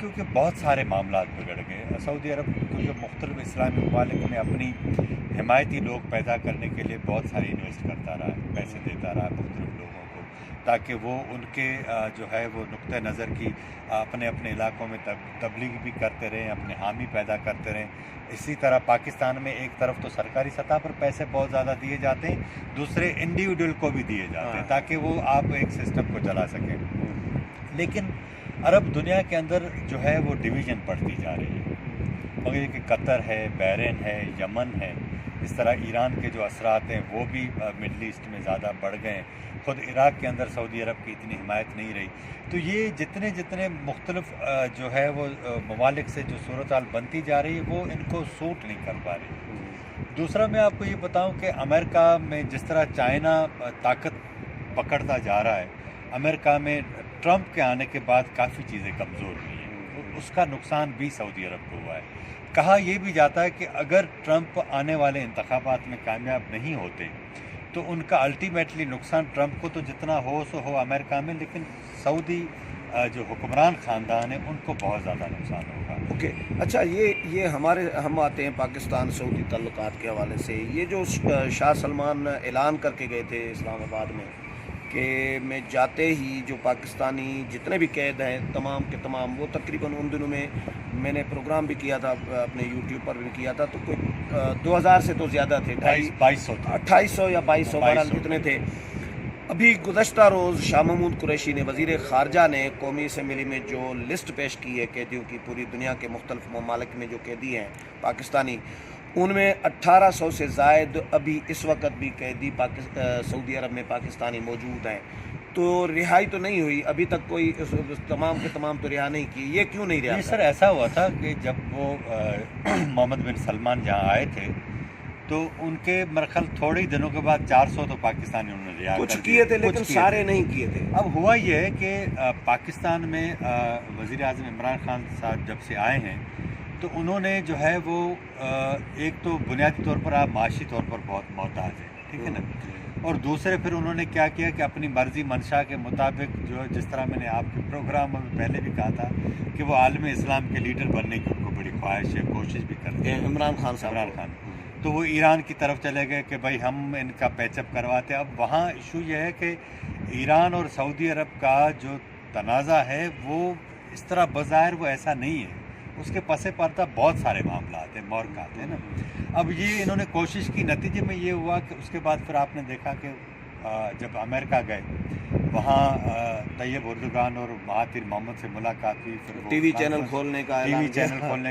کیونکہ بہت سارے معاملات بگڑ گئے، سعودی عرب کیونکہ مختلف اسلامی ممالک میں اپنی حمایتی لوگ پیدا کرنے کے لیے بہت سارے انویسٹ کرتا رہا ہے، پیسے دیتا رہا ہے مختلف لوگوں کو، تاکہ وہ ان کے جو ہے وہ نقطہ نظر کی اپنے اپنے علاقوں میں تبلیغ بھی کرتے رہیں، اپنے حامی پیدا کرتے رہیں۔ اسی طرح پاکستان میں ایک طرف تو سرکاری سطح پر پیسے بہت زیادہ دیے جاتے ہیں، دوسرے انڈیویڈول کو بھی دیے جاتے ہیں تاکہ وہ آپ ایک سسٹم کو چلا سکیں۔ لیکن عرب دنیا کے اندر جو ہے وہ ڈویژن بڑھتی جا رہی ہے، مگر کہ قطر ہے، بحرین ہے، یمن ہے، اس طرح ایران کے جو اثرات ہیں وہ بھی مڈل ایسٹ میں زیادہ بڑھ گئے ہیں، خود عراق کے اندر سعودی عرب کی اتنی حمایت نہیں رہی۔ تو یہ جتنے مختلف جو ہے وہ ممالک سے جو صورتحال بنتی جا رہی ہے وہ ان کو سوٹ نہیں کر پا رہی۔ دوسرا میں آپ کو یہ بتاؤں کہ امریکہ میں جس طرح چائنا طاقت پکڑتا جا رہا ہے، امریکہ میں ٹرمپ کے آنے کے بعد کافی چیزیں کمزور ہوئی ہیں، اس کا نقصان بھی سعودی عرب کو ہوا ہے۔ کہا یہ بھی جاتا ہے کہ اگر ٹرمپ آنے والے انتخابات میں کامیاب نہیں ہوتے تو ان کا الٹیمیٹلی نقصان ٹرمپ کو تو جتنا ہو سو ہو امریکہ میں، لیکن سعودی جو حکمران خاندان ہیں ان کو بہت زیادہ نقصان ہوگا۔ اوکے، اچھا، یہ ہم آتے ہیں پاکستان سعودی تعلقات کے حوالے سے۔ یہ جو شاہ سلمان اعلان کر کے گئے تھے اسلام آباد میں کہ میں جاتے ہی جو پاکستانی جتنے بھی قید ہیں تمام کے تمام، وہ تقریباً ان دنوں میں نے پروگرام بھی کیا تھا، اپنے یوٹیوب پر بھی کیا تھا، تو کوئی 2000 سے تو زیادہ تھے، 2800 یا 2200 بہرحال جتنے تھے۔ ابھی گزشتہ روز شاہ محمود قریشی نے، وزیر خارجہ نے، قومی اسمبلی میں جو لسٹ پیش کی ہے قیدیوں کی، پوری دنیا کے مختلف ممالک میں جو قیدی ہیں پاکستانی، ان میں 1800 سے زائد ابھی اس وقت بھی قیدی سعودی عرب میں پاکستانی موجود ہیں۔ تو رہائی تو نہیں ہوئی ابھی تک، کوئی تمام کے تمام تو رہا نہیں کی، یہ کیوں نہیں رہا؟ سر ایسا ہوا تھا کہ جب وہ محمد بن سلمان یہاں آئے تھے تو ان کے مرخل تھوڑے ہی دنوں کے بعد 400 تو پاکستانی انہوں نے رہا کچھ کیے تھے، لیکن سارے نہیں کیے تھے۔ اب ہوا یہ ہے کہ پاکستان میں وزیر اعظم عمران خان صاحب جب سے آئے ہیں تو انہوں نے جو ہے وہ ایک تو بنیادی طور پر آپ معاشی طور پر بہت محتاج ہیں، ٹھیک ہے نا، اور دوسرے پھر انہوں نے کیا کیا کہ اپنی مرضی منشا کے مطابق جو جس طرح میں نے آپ کے پروگرام میں پہلے بھی کہا تھا کہ وہ عالم اسلام کے لیڈر بننے کی ان کو بڑی خواہش ہے، کوشش بھی کرتے ہیں عمران خان، تو وہ ایران کی طرف چلے گئے کہ بھائی ہم ان کا پیچ اپ کرواتے ہیں۔ اب وہاں ایشو یہ ہے کہ ایران اور سعودی عرب کا جو تنازع ہے وہ اس طرح بظاہر وہ ایسا نہیں ہے، اس کے پس پردہ بہت سارے معاملات ہیں، مورکات ہیں نا۔ اب یہ انہوں نے کوشش کی، نتیجے میں یہ ہوا کہ اس کے بعد پھر آپ نے دیکھا کہ جب امریکہ گئے وہاں طیب اردگان اور مہاتیر محمد سے ملاقات ہوئی، پھر ٹی وی چینل کھولنے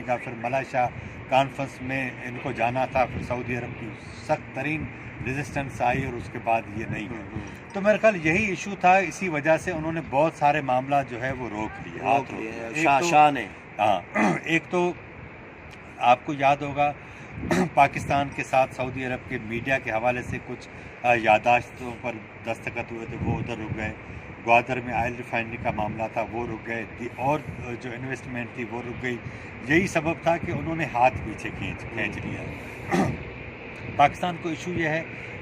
کا، پھر ملائیشیا کانفرنس میں ان کو جانا تھا، پھر سعودی عرب کی سخت ترین ریزسٹنس آئی اور اس کے بعد یہ نہیں ہے۔ تو میرے خیال یہی ایشو تھا، اسی وجہ سے انہوں نے بہت سارے معاملات جو ہے وہ روک لیے شاہ نے۔ ہاں، ایک تو آپ کو یاد ہوگا پاکستان کے ساتھ سعودی عرب کے میڈیا کے حوالے سے کچھ یادداشتوں پر دستخط ہوئے تھے، وہ ادھر رک گئے۔ گوادر میں آئل ریفائنری کا معاملہ تھا، وہ رک گئے، اور جو انویسٹمنٹ تھی وہ رک گئی۔ یہی سبب تھا کہ انہوں نے ہاتھ پیچھے کھینچ لیا۔ پاکستان کو ایشو یہ ہے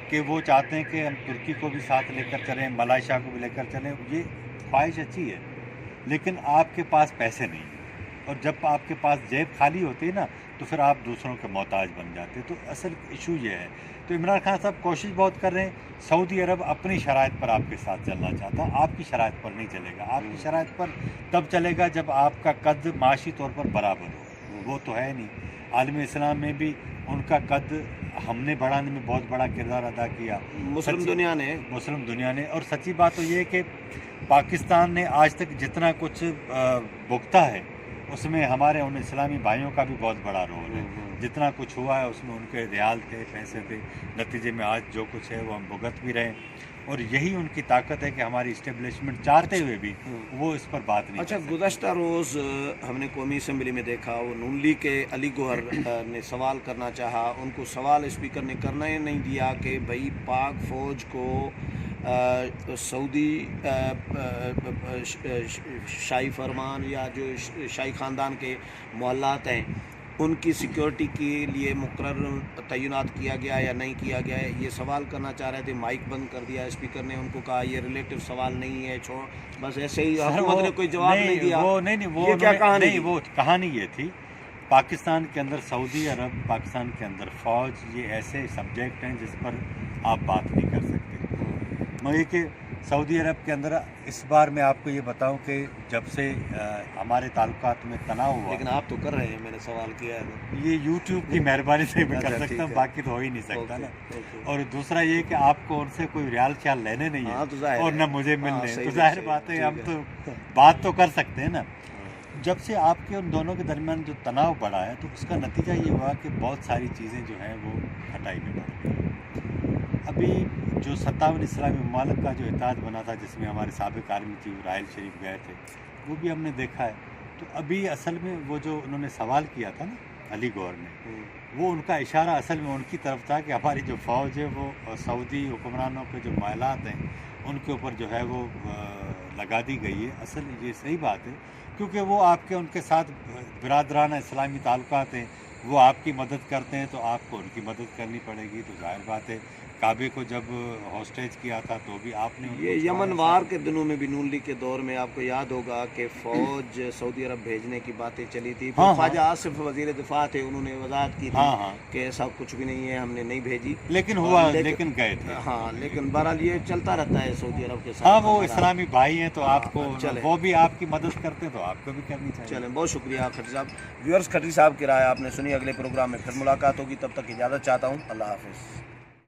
کہ وہ چاہتے ہیں کہ ہم ترکی کو بھی ساتھ لے کر چلیں، ملائیشیا کو بھی لے کر چلیں، یہ خواہش اچھی ہے، لیکن آپ کے پاس پیسے نہیں، اور جب آپ کے پاس جیب خالی ہوتی ہے نا تو پھر آپ دوسروں کے محتاج بن جاتے ہیں۔ تو اصل ایشو یہ ہے۔ تو عمران خان صاحب کوشش بہت کر رہے ہیں، سعودی عرب اپنی شرائط پر آپ کے ساتھ چلنا چاہتا ہے، آپ کی شرائط پر نہیں چلے گا۔ آپ کی شرائط پر تب چلے گا جب آپ کا قد معاشی طور پر برابر ہو، وہ تو ہے نہیں۔ عالم اسلام میں بھی ان کا قد ہم نے بڑھانے میں بہت بڑا کردار ادا کیا، مسلم دنیا نے۔ اور سچی بات تو یہ ہے کہ پاکستان نے آج تک جتنا کچھ بھگتا ہے اس میں ہمارے ان اسلامی بھائیوں کا بھی بہت بڑا رول ہے۔ جتنا کچھ ہوا ہے اس میں ان کے ریال تھے، پیسے تھے، نتیجے میں آج جو کچھ ہے وہ ہم بھگت بھی رہے، اور یہی ان کی طاقت ہے کہ ہماری اسٹیبلشمنٹ چاہتے ہوئے بھی وہ اس پر بات نہیں۔ اچھا، گزشتہ روز ہم نے قومی اسمبلی میں دیکھا، وہ نون لیگ کے علی گوہر نے سوال کرنا چاہا، ان کو سوال اسپیکر نے کرنا ہی نہیں دیا کہ بھائی پاک فوج کو سعودی شاہی فرمان یا جو شاہی خاندان کے محلات ہیں ان کی سیکیورٹی کے لیے مقرر تعینات کیا گیا یا نہیں کیا گیا ہے، یہ سوال کرنا چاہ رہے تھے. مائک بند کر دیا اسپیکر نے، ان کو کہا یہ ریلیٹو سوال نہیں ہے، چھوڑ بس ایسے ہی. حکومت نے کوئی جواب نہیں دیا. وہ کیا کہانی نہیں، وہ کہانی یہ تھی پاکستان کے اندر سعودی عرب، پاکستان کے اندر فوج، یہ ایسے سبجیکٹ ہیں جس پر آپ بات نہیں کر سکتے. مگر کہ سعودی عرب کے اندر اس بار میں آپ کو یہ بتاؤں کہ جب سے ہمارے تعلقات میں تناؤ ہوا، لیکن آپ تو کر رہے ہیں، میں نے سوال کیا ہے. یہ یوٹیوب کی مہربانی سے میں کر اچھا، سکتا ہوں، ٹھیک ہے. باقی تو ہو ہی نہیں سکتا نا. اوکے. اور دوسرا یہ کہ آپ کو ان سے کوئی ریال خیال لینے نہیں ہاں، تو ہے ظاہر اور ہے. نہ مجھے ہاں، ملنے ہیں، صحیح تو ہے، ظاہر صحیح بات ہے ٹھیک ہم ہے. تو بات تو کر سکتے ہیں نا. جب سے آپ کے ان دونوں کے درمیان جو تناؤ بڑھا ہے تو اس کا نتیجہ یہ ہوا کہ بہت ساری چیزیں جو ہیں وہ کھٹائی میں پڑ گئی. ابھی جو 57 اسلامی ممالک کا جو اتحاد بنا تھا، جس میں ہمارے سابق آرمی چیف راحل شریف گئے تھے، وہ بھی ہم نے دیکھا ہے. تو ابھی اصل میں وہ جو انہوں نے سوال کیا تھا نا علی گور نے، وہ ان کا اشارہ اصل میں ان کی طرف تھا کہ ہماری جو فوج ہے وہ سعودی حکمرانوں کے جو مائلات ہیں ان کے اوپر جو ہے وہ لگا دی گئی ہے. اصل یہ صحیح بات ہے، کیونکہ وہ آپ کے ان کے ساتھ برادرانہ اسلامی تعلقات ہیں، وہ آپ کی مدد کرتے ہیں تو آپ کو ان کی مدد کرنی پڑے گی. تو ظاہر بات ہے کعبے کو جب ہاسٹیج کیا تھا تو بھی آپ نے ان کو یہ چھڑایا یمن تھا. وار کے دنوں میں بھی نون لیگ کے دور میں آپ کو یاد ہوگا کہ فوج سعودی عرب بھیجنے کی باتیں چلی تھی. ہاں، خواجہ آصف وزیر دفاع تھے، انہوں نے وضاحت کی تھی ہاں، کہ ایسا کچھ بھی نہیں ہے، ہم نے نہیں بھیجی. لیکن ہوا، لیکن گئے تھے. ہاں، لیکن بہرحال یہ چلتا رہتا ہے سعودی عرب کے ساتھ. ہاں، وہ اسلامی بھائی ہیں تو آپ کو، چلیں. وہ بھی آپ کی مدد کرتے ہیں تو آپ کو بھی کرنی چاہیے. چلیں، بہت شکریہ کھٹری صاحب. ویورز، کھٹری صاحب کی رائے آپ نے سنی. اگلے پروگرام میں پھر ملاقات ہوگی، تب تک اجازت چاہتا ہوں. اللہ حافظ.